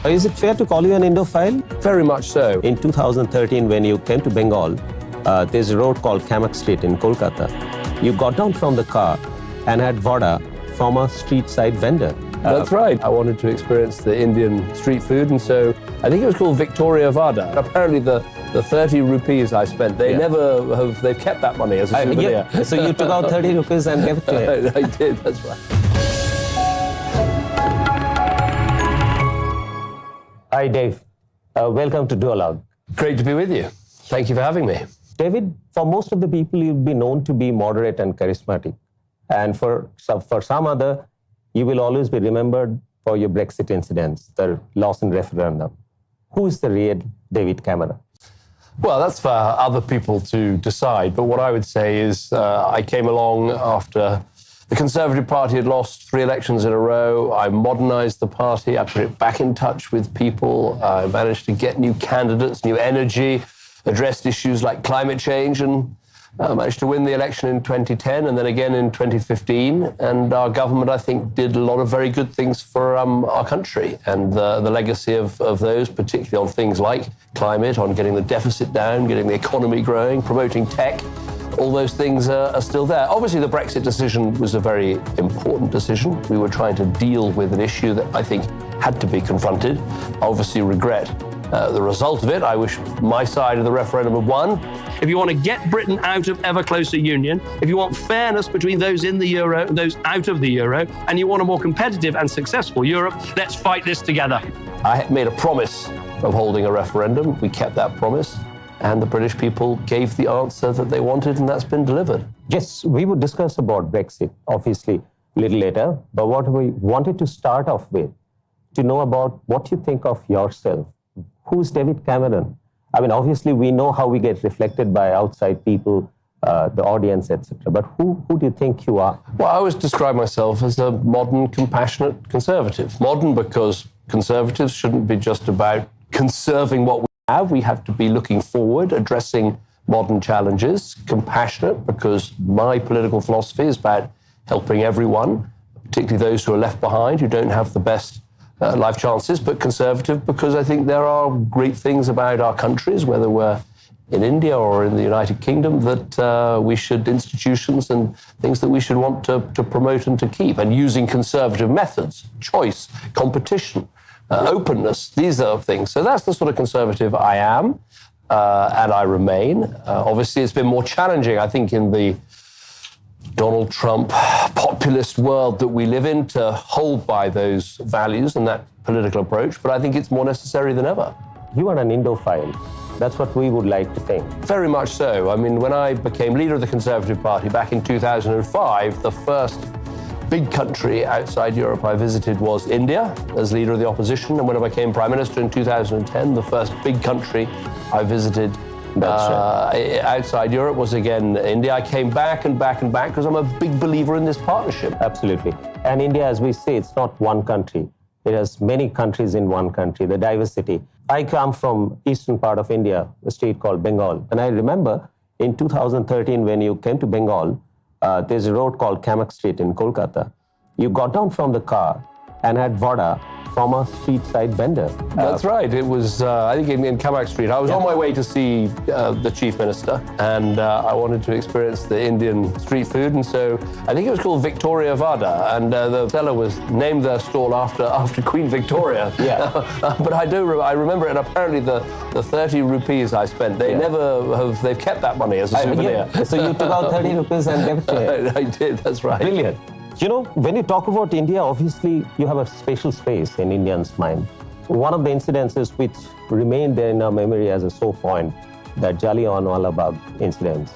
Is it fair to call you an Indophile? Very much so. In 2013, when you came to Bengal, there's a road called Kamak Street in Kolkata. You got down from the car and had vada from a street side vendor. That's right. I wanted to experience the Indian street food, and so I think it was called Victoria Vada. Apparently the 30 rupees I spent, they've kept that money as a souvenir. Yeah. So you took out 30 rupees and gave it to him. I did, that's right. Hi, Dave. Welcome to Duologue. Great to be with you. Thank you for having me. David, for most of the people, you'll be known to be moderate and charismatic. And for some other, you will always be remembered for your Brexit incidents, the loss in referendum. Who is the real David Cameron? Well, that's for other people to decide. But what I would say is I came along after the Conservative Party had lost 3 elections in a row. I modernized the party. I put it back in touch with people. I managed to get new candidates, new energy, addressed issues like climate change, and managed to win the election in 2010 and then again in 2015. And our government, I think, did a lot of very good things for our country. And the legacy of those, particularly on things like climate, on getting the deficit down, getting the economy growing, promoting tech, all those things are still there. Obviously, the Brexit decision was a very important decision. We were trying to deal with an issue that I think had to be confronted. I obviously regret the result of it. I wish my side of the referendum had won. If you want to get Britain out of ever closer union, if you want fairness between those in the euro and those out of the euro, and you want a more competitive and successful Europe, let's fight this together. I made a promise of holding a referendum. We kept that promise, and the British people gave the answer that they wanted, and that's been delivered. Yes, we would discuss about Brexit, obviously, a little later. But what we wanted to start off with, to know about what you think of yourself. Who's David Cameron? I mean, obviously, we know how we get reflected by outside people, the audience, etc. But who do you think you are? Well, I always describe myself as a modern, compassionate conservative. Modern because conservatives shouldn't be just about conserving what we have. We have to be looking forward, addressing modern challenges. Compassionate because my political philosophy is about helping everyone, particularly those who are left behind, who don't have the best life chances, but conservative because I think there are great things about our countries, whether we're in India or in the United Kingdom, that we should, institutions and things that we should want to promote and to keep, and using conservative methods, choice, competition, openness, these are things. So that's the sort of conservative I am, and I remain. Obviously, it's been more challenging, I think, in the Donald Trump populist world that we live in to hold by those values and that political approach, but I think it's more necessary than ever. You are an Indophile. That's what we would like to think. Very much so. I mean, when I became leader of the Conservative Party back in 2005, the first big country outside Europe I visited was India as leader of the opposition, and when I became Prime Minister in 2010, the first big country I visited outside Europe was again India. I came back and back and back because I'm a big believer in this partnership. Absolutely. And India, as we say, it's not one country. It has many countries in one country, the diversity. I come from eastern part of India, a state called Bengal. And I remember in 2013, when you came to Bengal, there's a road called Kamak Street in Kolkata. You got down from the car and had vada from a street side vendor. That's right. It was, I think, in Kamak Street. I was on my way to see the Chief Minister, and I wanted to experience the Indian street food, and so I think it was called Victoria Vada, and the seller was named their stall after Queen Victoria. Yeah. But I remember it, and apparently the 30 rupees I spent, they've kept that money as a souvenir. Yeah. So you took out 30 rupees and gave it to him. I did, that's right. Brilliant. You know, when you talk about India, obviously you have a special space in Indians' mind. One of the incidences which remained there in our memory as a sore point, that Jallianwala Bagh incident.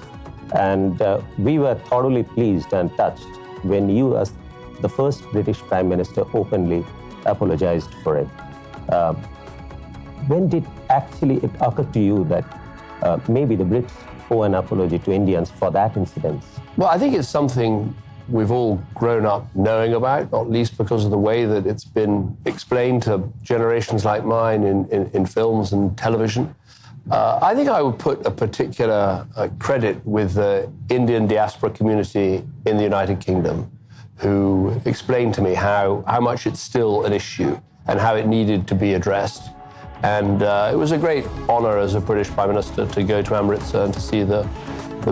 And we were thoroughly pleased and touched when you, as the first British Prime Minister, openly apologized for it. When did actually it occur to you that maybe the Brits owe an apology to Indians for that incident? Well, I think it's something we've all grown up knowing about, not least because of the way that it's been explained to generations like mine in films and television. I think I would put a particular credit with the Indian diaspora community in the United Kingdom, who explained to me how much it's still an issue and how it needed to be addressed. And it was a great honor as a British Prime Minister to go to Amritsar and to see the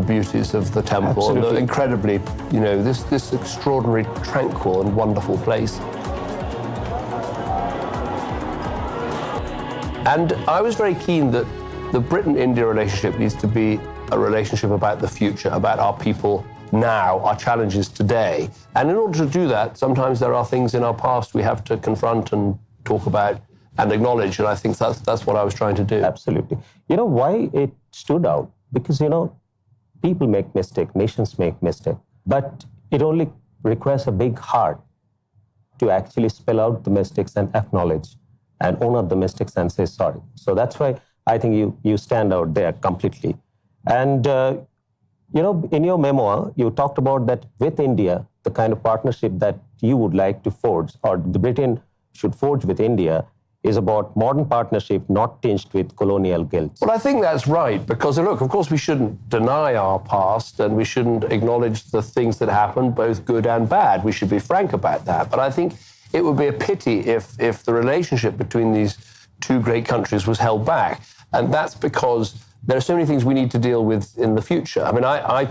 beauties of the temple. Absolutely. And the incredibly, this extraordinary, tranquil and wonderful place. And I was very keen that the Britain-India relationship needs to be a relationship about the future, about our people now, our challenges today. And in order to do that, sometimes there are things in our past we have to confront and talk about and acknowledge. And I think that's what I was trying to do. Absolutely. You know why it stood out? Because, people make mistakes, nations make mistakes, but it only requires a big heart to actually spell out the mistakes and acknowledge and own up the mistakes and say sorry. So that's why I think you stand out there completely. And, in your memoir, you talked about that with India, the kind of partnership that you would like to forge, or the Britain should forge with India, is about modern partnership not tinged with colonial guilt. Well, I think that's right, because look, of course, we shouldn't deny our past and we shouldn't acknowledge the things that happened, both good and bad. We should be frank about that. But I think it would be a pity if the relationship between these two great countries was held back. And that's because there are so many things we need to deal with in the future. I mean,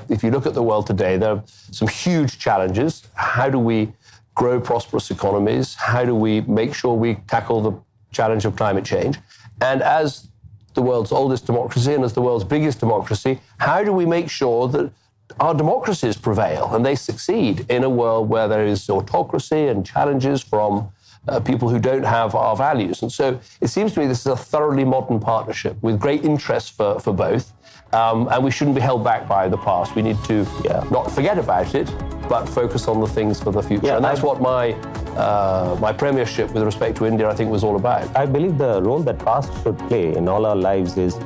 if you look at the world today, there are some huge challenges. How do we grow prosperous economies? How do we make sure we tackle the challenge of climate change? And as the world's oldest democracy and as the world's biggest democracy, how do we make sure that our democracies prevail and they succeed in a world where there is autocracy and challenges from people who don't have our values? And so it seems to me this is a thoroughly modern partnership with great interest for both. And we shouldn't be held back by the past. We need to not forget about it, but focus on the things for the future. Yeah, and that's what my premiership with respect to India, I think, was all about. I believe the role that past should play in all our lives is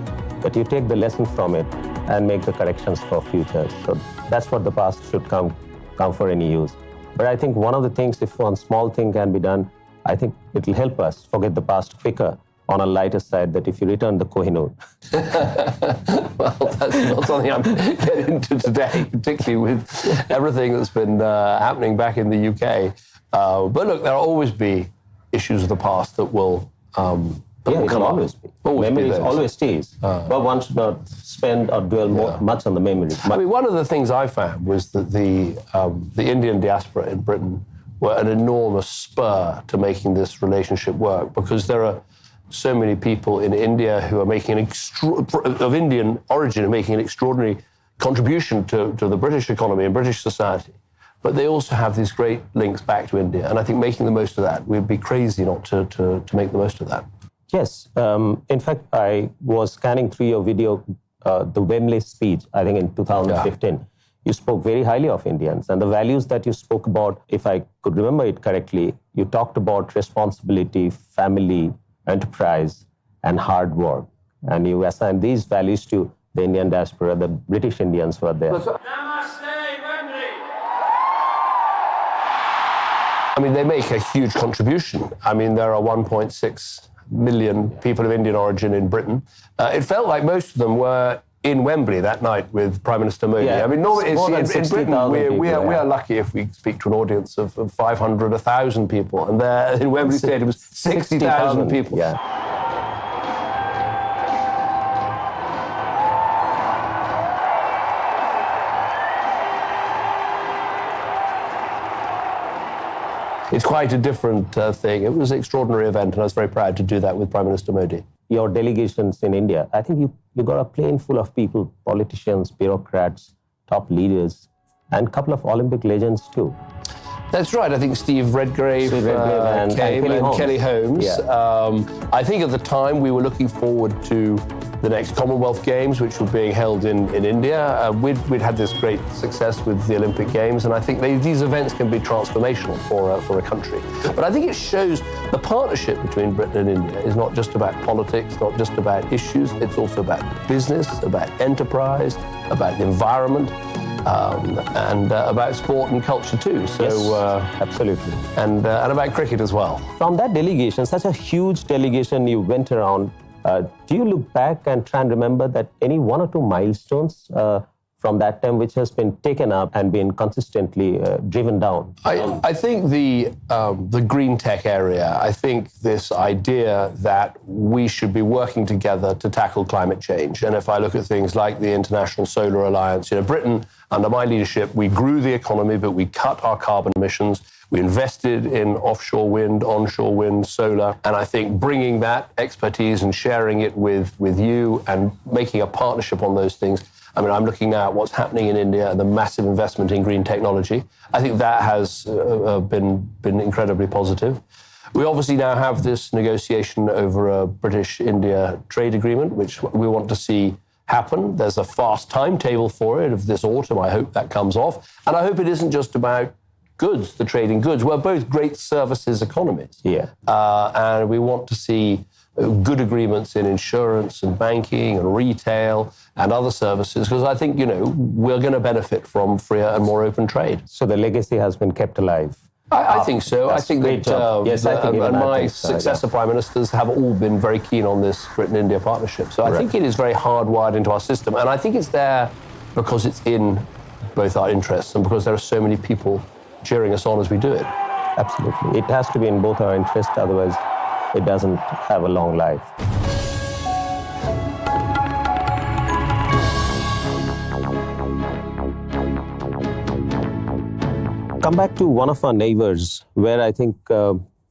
that you take the lesson from it and make the corrections for future. So that's what the past should come for any use. But I think one of the things, if one small thing can be done, I think it will help us forget the past quicker on a lighter side, that if you return the Kohinoor. Well, that's not something I'm getting into today, particularly with everything that's been happening back in the UK. But look, there'll always be issues of the past that will come always up. be. Always Memories be always stays. But one should not spend or dwell much on the memories. I mean, one of the things I found was that the Indian diaspora in Britain were an enormous spur to making this relationship work, because there are so many people in India who are making of Indian origin, are making an extraordinary contribution to the British economy and British society. But they also have these great links back to India. And I think making the most of that, we'd be crazy not to make the most of that. Yes. In fact, I was scanning through your video, the Wembley speech, I think in 2015. Yeah. You spoke very highly of Indians, and the values that you spoke about, if I could remember it correctly, you talked about responsibility, family, enterprise, and hard work. And you assigned these values to the Indian diaspora, the British Indians who are there. I mean, they make a huge contribution. I mean, there are 1.6 million people of Indian origin in Britain. It felt like most of them were in Wembley that night with Prime Minister Modi. Yeah, I mean, normally in Britain, we are yeah. lucky if we speak to an audience of 500, 1,000 people. And there in Wembley Stadium, it was 60,000 people. Yeah. It's quite a different thing. It was an extraordinary event, and I was very proud to do that with Prime Minister Modi. Your delegations in India, I think you got a plane full of people, politicians, bureaucrats, top leaders, and a couple of Olympic legends too. That's right. I think Steve Redgrave came, and Kelly Holmes. Yeah. I think at the time we were looking forward to the next Commonwealth Games, which were being held in India. We'd had this great success with the Olympic Games, and I think these events can be transformational for a country. But I think it shows the partnership between Britain and India is not just about politics, not just about issues. It's also about business, about enterprise, about the environment. And about sport and culture too. So, yes, absolutely. And about cricket as well. From that delegation, such a huge delegation you went around, do you look back and try and remember that any one or two milestones from that time, which has been taken up and been consistently driven down? I think the green tech area, I think this idea that we should be working together to tackle climate change. And if I look at things like the International Solar Alliance, Britain, under my leadership, we grew the economy, but we cut our carbon emissions. We invested in offshore wind, onshore wind, solar. And I think bringing that expertise and sharing it with you and making a partnership on those things. I mean, I'm looking now at what's happening in India and the massive investment in green technology. I think that has been incredibly positive. We obviously now have this negotiation over a British-India trade agreement, which we want to see happen. There's a fast timetable for it of this autumn. I hope that comes off. And I hope it isn't just about goods, the trading goods. We're both great services economies. Yeah. And we want to see good agreements in insurance and banking and retail and other services, because I think, we're going to benefit from freer and more open trade. So the legacy has been kept alive. I think so. I think that yes, I think my successor prime ministers have all been very keen on this Britain-India partnership. So I think it is very hardwired into our system. And I think it's there because it's in both our interests and because there are so many people cheering us on as we do it. Absolutely. It has to be in both our interests, otherwise it doesn't have a long life. Come back to one of our neighbors, where I think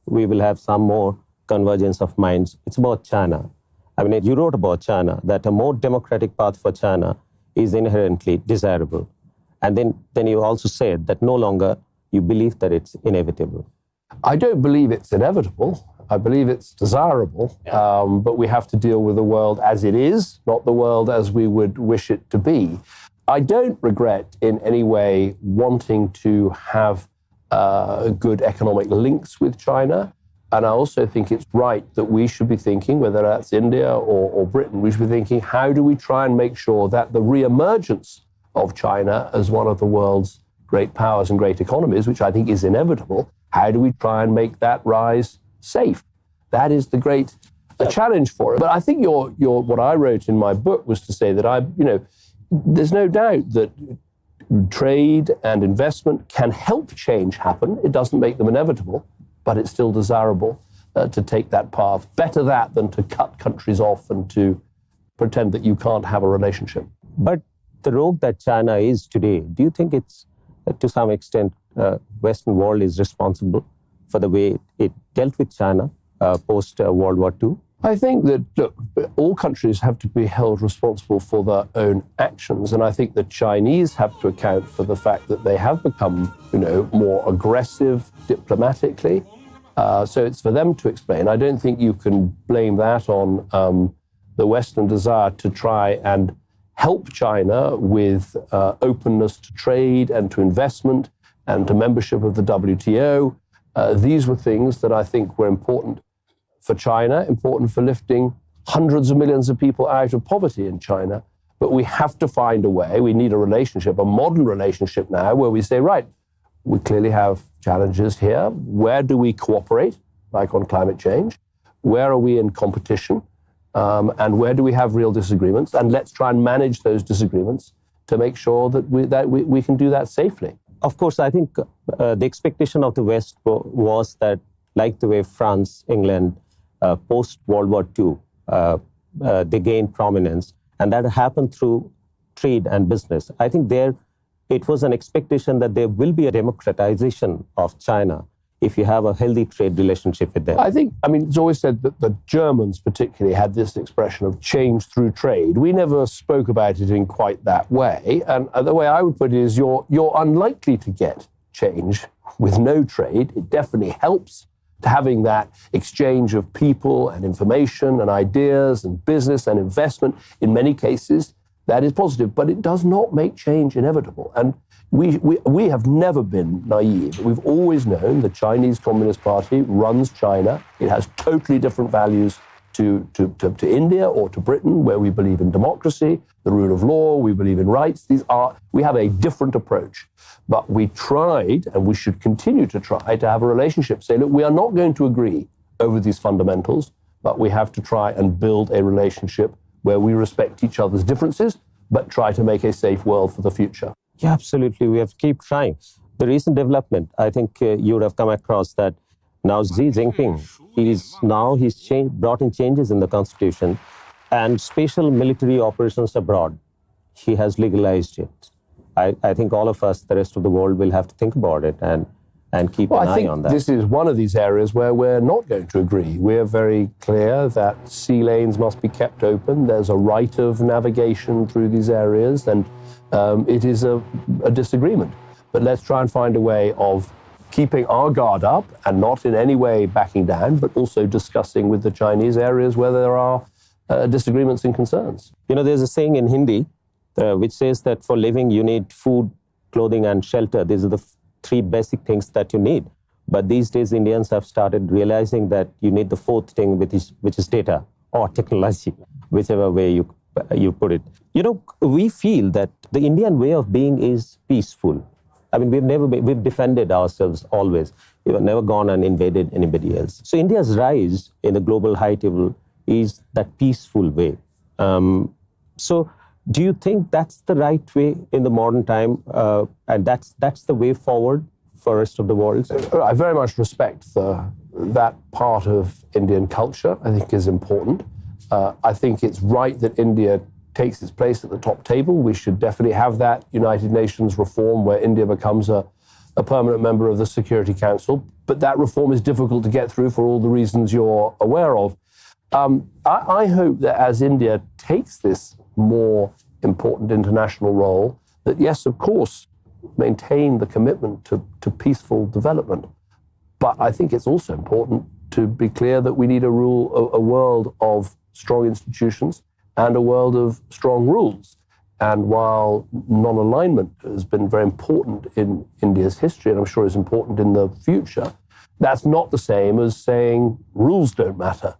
we will have some more convergence of minds. It's about China. I mean, you wrote about China, that a more democratic path for China is inherently desirable. And then you also said that no longer you believe that it's inevitable. I don't believe it's inevitable. I believe it's desirable, but we have to deal with the world as it is, not the world as we would wish it to be. I don't regret in any way wanting to have good economic links with China. And I also think it's right that we should be thinking, whether that's India or Britain, we should be thinking, how do we try and make sure that the re-emergence of China as one of the world's great powers and great economies, which I think is inevitable, how do we try and make that rise safe? That is the great challenge for it. But I think what I wrote in my book was to say that there's no doubt that trade and investment can help change happen. It doesn't make them inevitable, but it's still desirable to take that path. Better that than to cut countries off and to pretend that you can't have a relationship. But the rogue that China is today, do you think it's, to some extent, Western world is responsible for the way it dealt with China post-World War II? I think that, look, all countries have to be held responsible for their own actions. And I think the Chinese have to account for the fact that they have become, more aggressive diplomatically. So it's for them to explain. I don't think you can blame that on the Western desire to try and help China with openness to trade and to investment and to membership of the WTO. These were things that I think were important for China, important for lifting hundreds of millions of people out of poverty in China. But we have to find a way. We need a relationship, a modern relationship now, where we say, right, we clearly have challenges here. Where do we cooperate, like on climate change? Where are we in competition? And where do we have real disagreements? And let's try and manage those disagreements to make sure that we can do that safely. Of course, I think the expectation of the West was that, like the way France, England, post-World War II, they gained prominence, and that happened through trade and business. I think it was an expectation that there will be a democratization of China if you have a healthy trade relationship with them. It's always said that the Germans particularly had this expression of change through trade. We never spoke about it in quite that way. And the way I would put it is you're unlikely to get change with no trade. It definitely helps to having that exchange of people and information and ideas and business and investment. In many cases, that is positive, but it does not make change inevitable. And we have never been naive. We've always known the Chinese Communist Party runs China. It has totally different values to India or to Britain, where we believe in democracy, the rule of law, we believe in rights. We have a different approach. But we tried, and we should continue to try, to have a relationship. Say, look, we are not going to agree over these fundamentals, but we have to try and build a relationship where we respect each other's differences, but try to make a safe world for the future. Yeah, absolutely. We have to keep trying. The recent development, I think you would have come across that now Xi Jinping, he's brought in changes in the constitution, and special military operations abroad, he has legalized it. I think all of us, the rest of the world, will have to think about it and keep an eye on that. This is one of these areas where we're not going to agree. We're very clear that sea lanes must be kept open. There's a right of navigation through these areas, and it is a disagreement. But let's try and find a way of keeping our guard up and not in any way backing down, but also discussing with the Chinese areas where there are disagreements and concerns. You know, there's a saying in Hindi which says that for living, you need food, clothing, and shelter. These are the three basic things that you need. But these days, Indians have started realizing that you need the fourth thing, which is data or technology, whichever way you put it. You know, we feel that the Indian way of being is peaceful. I mean, we've defended ourselves always. We've never gone and invaded anybody else. So India's rise in the global high table is that peaceful way. So do you think that's the right way in the modern time, and that's the way forward for the rest of the world? I very much respect that part of Indian culture. I think is important. I think it's right that India takes its place at the top table. We should definitely have that United Nations reform where India becomes a permanent member of the Security Council. But that reform is difficult to get through for all the reasons you're aware of. I hope that as India takes this more important international role, that yes, of course, maintain the commitment to peaceful development. But I think it's also important to be clear that we need a world of strong institutions and a world of strong rules. And while non-alignment has been very important in India's history, and I'm sure is important in the future, that's not the same as saying rules don't matter.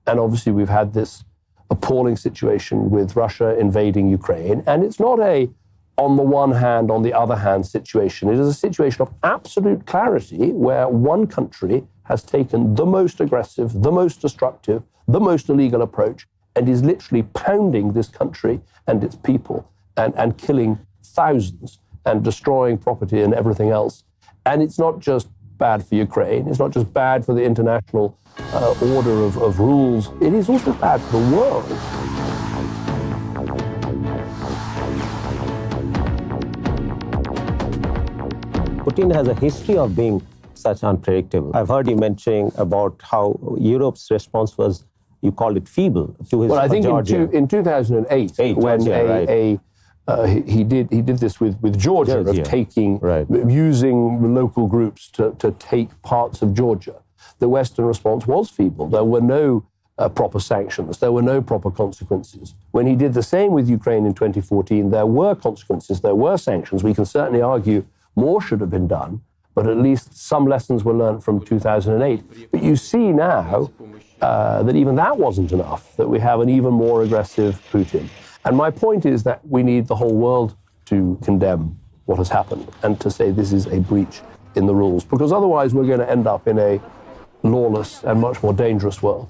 And obviously we've had this appalling situation with Russia invading Ukraine, and it's not a on the one hand, on the other hand situation. It is a situation of absolute clarity where one country has taken the most aggressive, the most destructive, the most illegal approach and is literally pounding this country and its people and killing thousands and destroying property and everything else. And it's not just bad for Ukraine. It's not just bad for the international order of rules. It is also bad for the world. Putin has a history of being such unpredictable. I've heard you mentioning about how Europe's response was, you called it feeble to his. Well, I think in 2008, when Georgia, he did this with Georgia, of taking, using local groups to take parts of Georgia. The Western response was feeble. There were no proper sanctions. There were no proper consequences. When he did the same with Ukraine in 2014, there were consequences. There were sanctions. We can certainly argue more should have been done, but at least some lessons were learned from 2008. But you see now that even that wasn't enough, that we have an even more aggressive Putin. And my point is that we need the whole world to condemn what has happened and to say this is a breach in the rules, because otherwise we're going to end up in a lawless and much more dangerous world.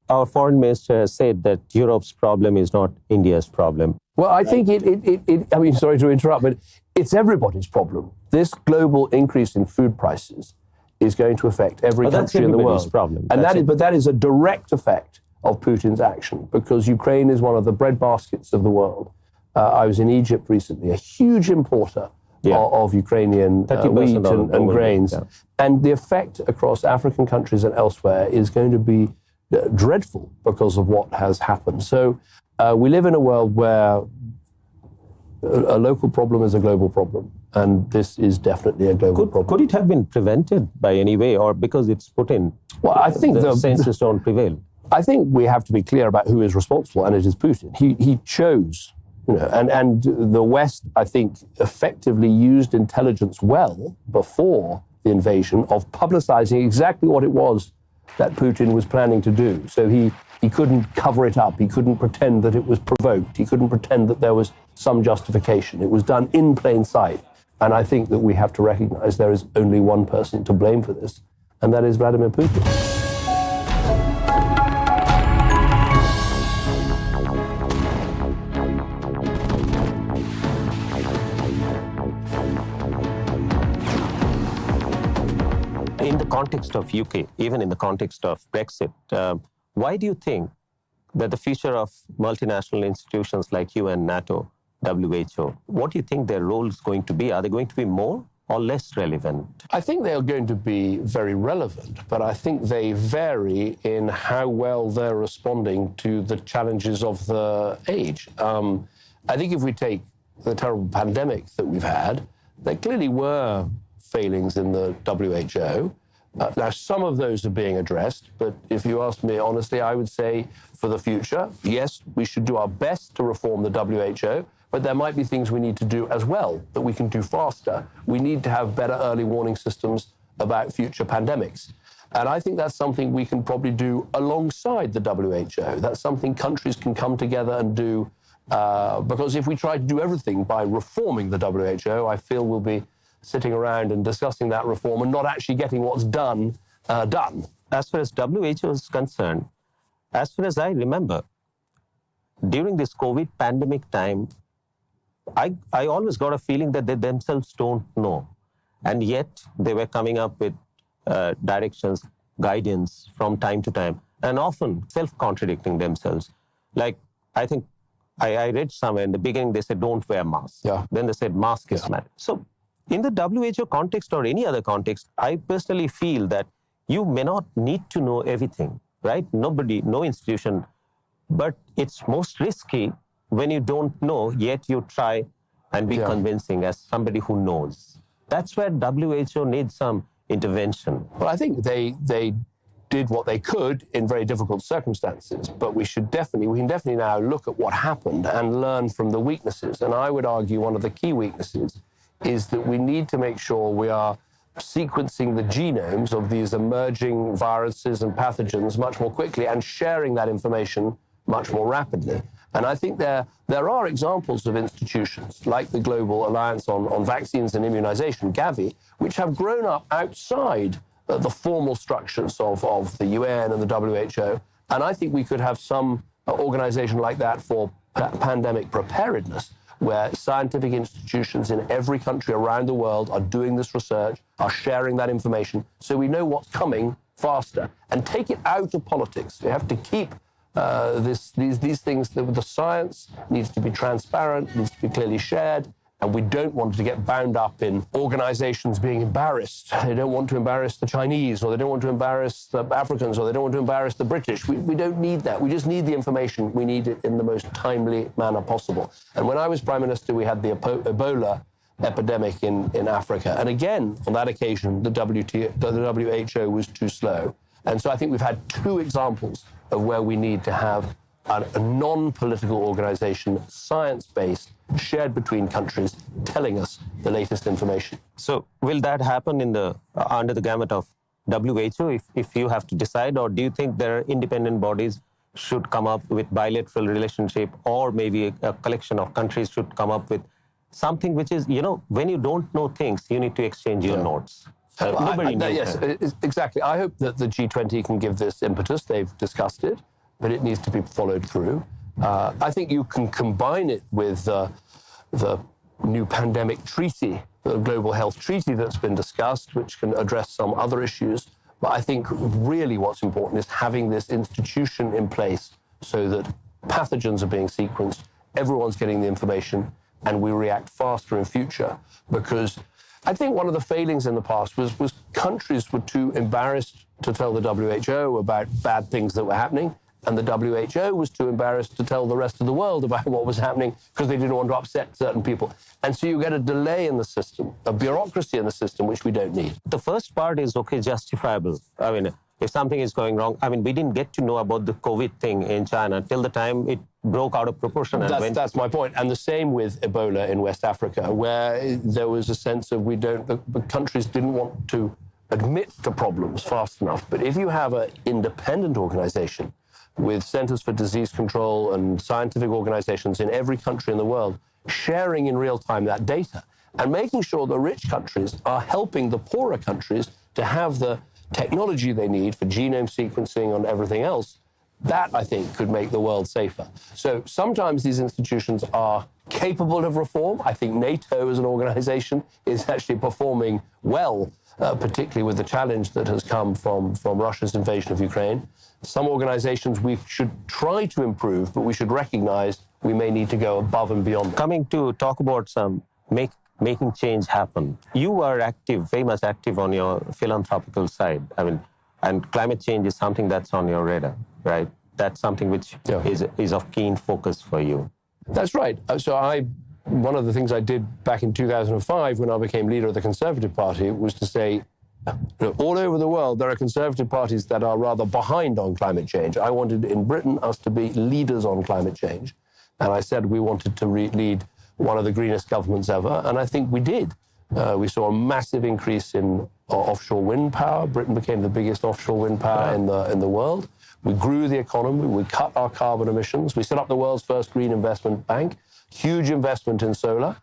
Our foreign minister has said that Europe's problem is not India's problem. Well, I think I mean, sorry to interrupt, but it's everybody's problem. This global increase in food prices is going to affect every country in the world. Problem. And that is a direct effect of Putin's action, because Ukraine is one of the breadbaskets of the world. I was in Egypt recently, a huge importer of Ukrainian wheat and grains. Yeah. And the effect across African countries and elsewhere is going to be dreadful because of what has happened. So we live in a world where a local problem is a global problem. And this is definitely a global problem. Could it have been prevented by any way, or because it's Putin? Well, I think the senses don't prevail. I think we have to be clear about who is responsible, and it is Putin. He chose, and the West, I think, effectively used intelligence well before the invasion of publicizing exactly what it was that Putin was planning to do. So he couldn't cover it up. He couldn't pretend that it was provoked. He couldn't pretend that there was some justification. It was done in plain sight. And I think that we have to recognize there is only one person to blame for this, and that is Vladimir Putin. In the context of UK, even in the context of Brexit, why do you think that the future of multinational institutions like UN, NATO, WHO, what do you think their role is going to be? Are they going to be more or less relevant? I think they're going to be very relevant, but I think they vary in how well they're responding to the challenges of the age. I think if we take the terrible pandemic that we've had, there clearly were failings in the WHO. Now, some of those are being addressed, but if you ask me honestly, I would say for the future, yes, we should do our best to reform the WHO, but there might be things we need to do as well that we can do faster. We need to have better early warning systems about future pandemics. And I think that's something we can probably do alongside the WHO. That's something countries can come together and do, because if we try to do everything by reforming the WHO, I feel we'll be sitting around and discussing that reform and not actually getting what's done. As far as WHO is concerned, as far as I remember, during this COVID pandemic time, I always got a feeling that they themselves don't know. And yet they were coming up with directions, guidance from time to time, and often self-contradicting themselves. Like, I think I read somewhere in the beginning, they said, don't wear masks. Yeah. Then they said, mask is mandatory. So in the WHO context or any other context, I personally feel that you may not need to know everything, right? Nobody, no institution, but it's most risky when you don't know, yet you try and be convincing as somebody who knows. That's where WHO needs some intervention. Well, I think they did what they could in very difficult circumstances, but we can definitely now look at what happened and learn from the weaknesses. And I would argue one of the key weaknesses is that we need to make sure we are sequencing the genomes of these emerging viruses and pathogens much more quickly and sharing that information much more rapidly. And I think there are examples of institutions like the Global Alliance on Vaccines and Immunization, Gavi, which have grown up outside the formal structures of the UN and the WHO. And I think we could have some organization like that for pandemic preparedness, where scientific institutions in every country around the world are doing this research, are sharing that information, so we know what's coming faster. And take it out of politics. We have to keep these things, the science needs to be transparent, needs to be clearly shared, and we don't want to get bound up in organizations being embarrassed. They don't want to embarrass the Chinese, or they don't want to embarrass the Africans, or they don't want to embarrass the British. We don't need that. We just need the information. We need it in the most timely manner possible. And when I was Prime Minister, we had the Ebola epidemic in Africa. And again, on that occasion, the WHO was too slow. And so I think we've had two examples of where we need to have a non-political organization, science-based, shared between countries, telling us the latest information. So will that happen in under the gamut of WHO if you have to decide, or do you think there are independent bodies should come up with bilateral relationship, or maybe a collection of countries should come up with something which is, when you don't know things, you need to exchange your notes. Yes, exactly. I hope that the G20 can give this impetus. They've discussed it, but it needs to be followed through. I think you can combine it with the new pandemic treaty, the global health treaty that's been discussed, which can address some other issues. But I think really what's important is having this institution in place so that pathogens are being sequenced, everyone's getting the information, and we react faster in future. Because I think one of the failings in the past was countries were too embarrassed to tell the WHO about bad things that were happening, and the WHO was too embarrassed to tell the rest of the world about what was happening because they didn't want to upset certain people. And so you get a delay in the system, a bureaucracy in the system, which we don't need. The first part is, justifiable. I mean, if something is going wrong, we didn't get to know about the COVID thing in China till the time it broke out of proportion. That's my point. And the same with Ebola in West Africa, where there was a sense of the countries didn't want to admit to problems fast enough. But if you have an independent organization with Centers for Disease Control and scientific organizations in every country in the world sharing in real time that data and making sure the rich countries are helping the poorer countries to have the technology they need for genome sequencing and everything else, that, I think, could make the world safer. So sometimes these institutions are capable of reform. I think NATO as an organization is actually performing well, particularly with the challenge that has come from Russia's invasion of Ukraine. Some organizations we should try to improve, but we should recognize we may need to go above and beyond that. Coming to talk about some making change happen. You are active, very much active on your philanthropical side. I mean, and climate change is something that's on your radar, right? That's something which is of keen focus for you. That's right. So one of the things I did back in 2005 when I became leader of the Conservative Party was to say, all over the world, there are Conservative parties that are rather behind on climate change. I wanted in Britain us to be leaders on climate change. And I said we wanted to lead one of the greenest governments ever. And I think we did. We saw a massive increase in offshore wind power. Britain became the biggest offshore wind power in the world. We grew the economy. We cut our carbon emissions. We set up the world's first green investment bank. Huge investment in solar.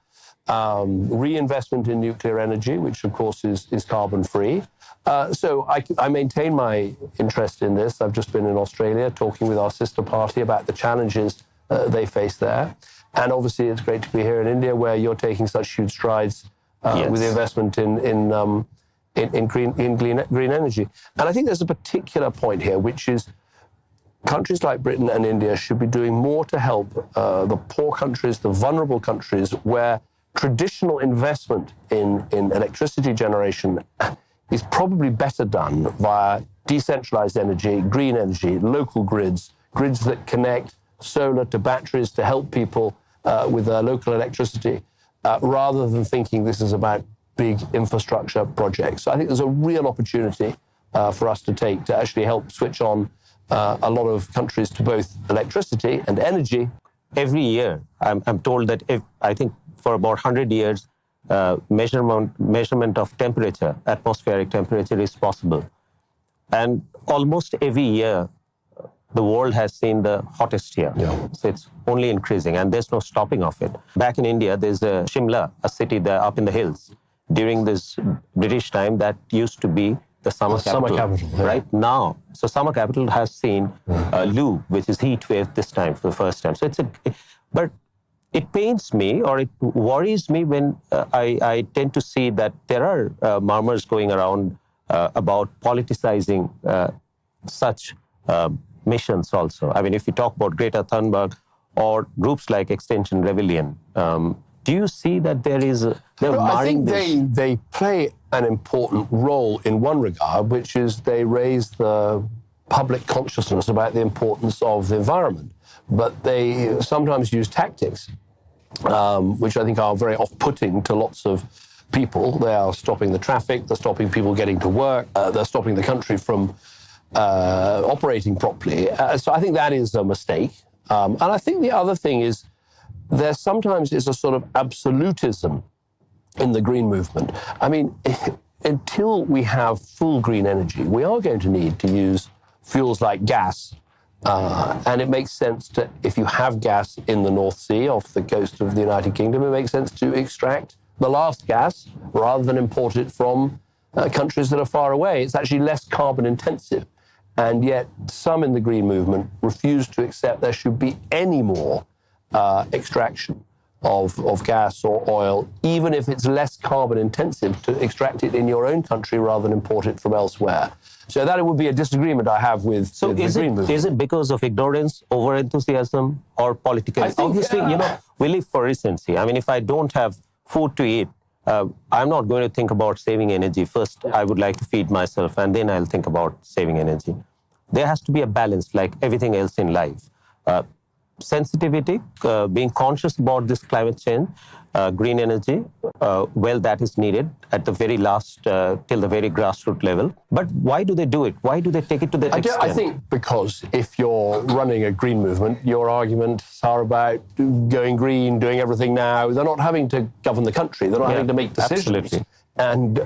Reinvestment in nuclear energy, which of course is carbon-free. So I maintain my interest in this. I've just been in Australia talking with our sister party about the challenges they face there. And obviously it's great to be here in India where you're taking such huge strides with the investment in green energy. And I think there's a particular point here, which is countries like Britain and India should be doing more to help the poor countries, the vulnerable countries, where traditional investment in electricity generation is probably better done via decentralized energy, green energy, local grids that connect solar to batteries to help people with their local electricity, rather than thinking this is about big infrastructure projects. So I think there's a real opportunity for us to take to actually help switch on a lot of countries to both electricity and energy. Every year, I'm told that I think for about 100 years, measurement of temperature, atmospheric temperature is possible. And almost every year, the world has seen the hottest year. So it's only increasing and there's no stopping of it. Back in India, there's Shimla, a city there up in the hills. During this British time, that used to be the summer capital. Right now. So summer capital has seen Loo, which is heat wave this time for the first time. So but it pains me or it worries me when I tend to see that there are murmurs going around about politicizing such missions also. I mean, if you talk about Greta Thunberg or groups like Extinction Rebellion, do you see that there is... I think they play an important role in one regard, which is they raise the public consciousness about the importance of the environment. But they sometimes use tactics, which I think are very off-putting to lots of people. They are stopping the traffic, they're stopping people getting to work, they're stopping the country from operating properly. So I think that is a mistake. And I think the other thing is there sometimes is a sort of absolutism in the green movement. I mean, until we have full green energy, we are going to need to use fuels like gas. And it makes sense to, if you have gas in the North Sea off the coast of the United Kingdom, it makes sense to extract the last gas rather than import it from countries that are far away. It's actually less carbon intensive. And yet some in the green movement refuse to accept there should be any more extraction of gas or oil, even if it's less carbon intensive to extract it in your own country rather than import it from elsewhere. So that would be a disagreement I have with the green movement. Is it because of ignorance, over-enthusiasm, or political? Obviously, we live for recency. I mean, if I don't have food to eat, I'm not going to think about saving energy. First, I would like to feed myself, and then I'll think about saving energy. There has to be a balance, like everything else in life. Sensitivity, being conscious about this climate change, green energy, well, that is needed at the very last, till the very grassroots level. But why do they do it? Why do they take it to that extent? I think because if you're running a green movement, your arguments are about going green, doing everything now. They're not having to govern the country. They're not having to make decisions. Absolutely. And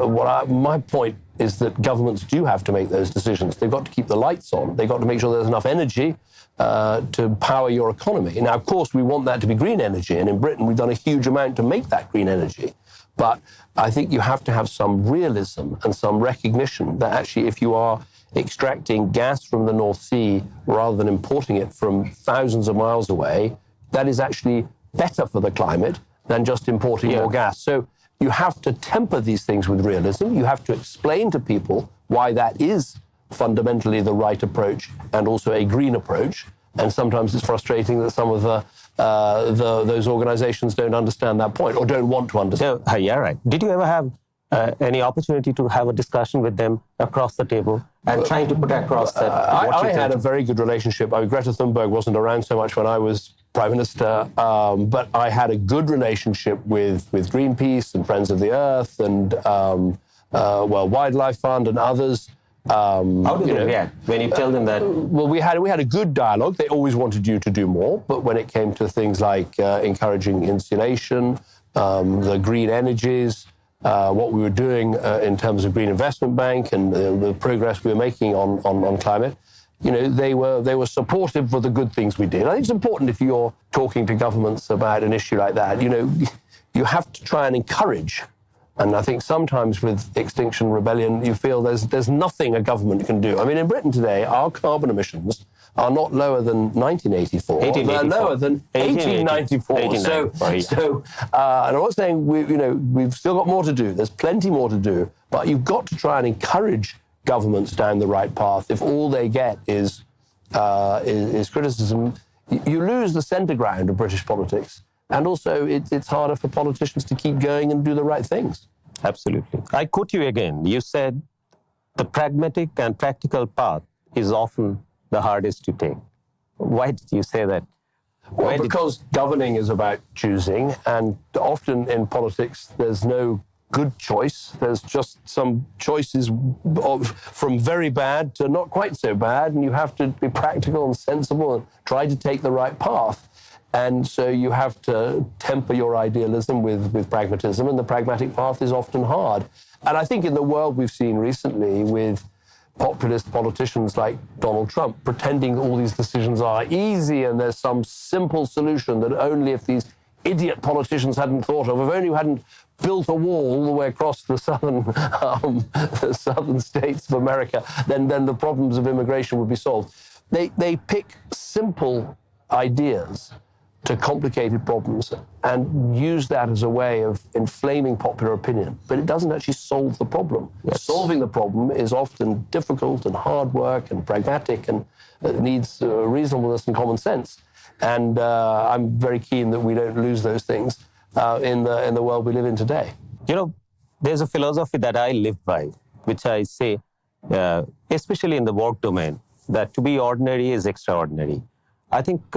my point is that governments do have to make those decisions. They've got to keep the lights on. They've got to make sure there's enough energy to power your economy. Now, of course, we want that to be green energy. And in Britain, we've done a huge amount to make that green energy. But I think you have to have some realism and some recognition that actually if you are extracting gas from the North Sea rather than importing it from thousands of miles away, that is actually better for the climate than just importing more gas. So you have to temper these things with realism. You have to explain to people why that is fundamentally the right approach and also a green approach. And sometimes it's frustrating that some of those organizations don't understand that point or don't want to understand. So, yeah, right. Did you ever have any opportunity to have a discussion with them across the table and trying to put across that? I had a very good relationship. Greta Thunberg wasn't around so much when I was Prime Minister, but I had a good relationship with Greenpeace and Friends of the Earth and Wildlife Fund and others. How did they react when you tell them that? Well, we had a good dialogue. They always wanted you to do more, but when it came to things like encouraging insulation, the green energies, what we were doing in terms of Green Investment Bank and the progress we were making on climate, they were supportive of the good things we did. I think it's important if you're talking to governments about an issue like that, you have to try and encourage. And I think sometimes with Extinction Rebellion, you feel there's nothing a government can do. I mean, in Britain today, our carbon emissions are not lower than 1984. They're lower than 1894. And I'm not saying we've still got more to do. There's plenty more to do. But you've got to try and encourage governments down the right path. If all they get is criticism, you lose the centre ground of British politics. And also, it's harder for politicians to keep going and do the right things. Absolutely. I quote you again. You said, the pragmatic and practical path is often the hardest to take. Why did you say that? Well, because governing is about choosing, and often in politics, there's no good choice. There's just some choices from very bad to not quite so bad, and you have to be practical and sensible and try to take the right path. And so you have to temper your idealism with pragmatism, and the pragmatic path is often hard. And I think in the world we've seen recently with populist politicians like Donald Trump pretending all these decisions are easy and there's some simple solution that only if these idiot politicians hadn't thought of, if only we hadn't built a wall all the way across the southern states of America, then the problems of immigration would be solved. They pick simple ideas to complicated problems and use that as a way of inflaming popular opinion. But it doesn't actually solve the problem. Yes. Solving the problem is often difficult and hard work and pragmatic and needs reasonableness and common sense. And I'm very keen that we don't lose those things in the world we live in today. There's a philosophy that I live by, which I say, especially in the work domain, that to be ordinary is extraordinary. I think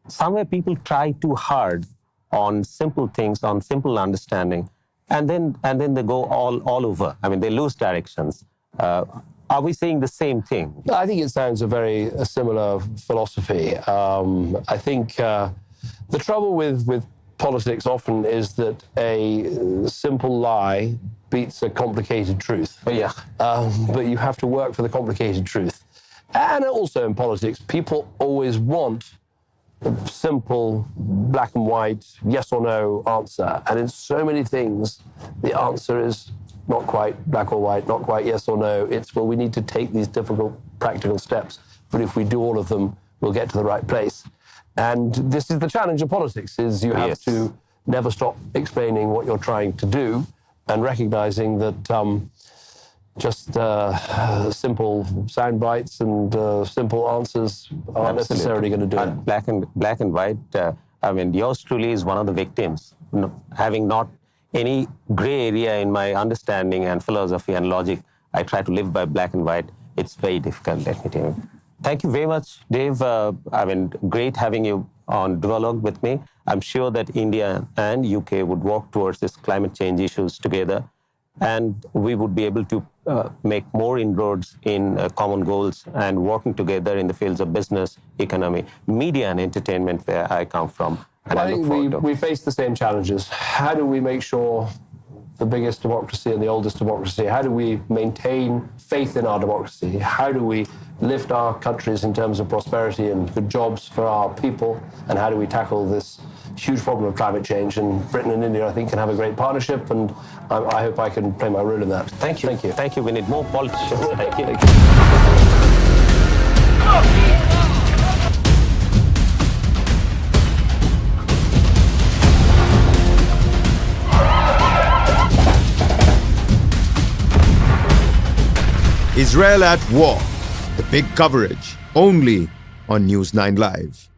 somewhere people try too hard on simple things, on simple understanding, and then they go all over. I mean, they lose directions. Are we saying the same thing? I think it sounds a similar philosophy. I think the trouble with politics often is that a simple lie beats a complicated truth. Yeah. But you have to work for the complicated truth. And also in politics, people always want a simple, black and white, yes or no answer. And in so many things, the answer is not quite black or white, not quite yes or no. It's, well, we need to take these difficult, practical steps. But if we do all of them, we'll get to the right place. And this is the challenge of politics, is you have to never stop explaining what you're trying to do and recognizing that just simple sound bites and simple answers aren't necessarily going to do it. Black and white, I mean, yours truly is one of the victims, having not any gray area in my understanding and philosophy and logic. I try to live by black and white. It's very difficult, let me tell you. Thank you very much, Dave. I mean, great having you on Duologue with me. I'm sure that India and UK would work towards this climate change issues together, and we would be able to make more inroads in common goals and working together in the fields of business, economy, media and entertainment, where I come from. And I think we face the same challenges. How do we make sure the biggest democracy and the oldest democracy, how do we maintain faith in our democracy? How do we lift our countries in terms of prosperity and good jobs for our people? And how do we tackle this huge problem of climate change? And Britain and India, I think, can have a great partnership, and I hope I can play my role in that. Thank you. Thank you. Thank you. We need more politicians. Thank you. Thank you. Israel at war. The big coverage only on News 9 Live.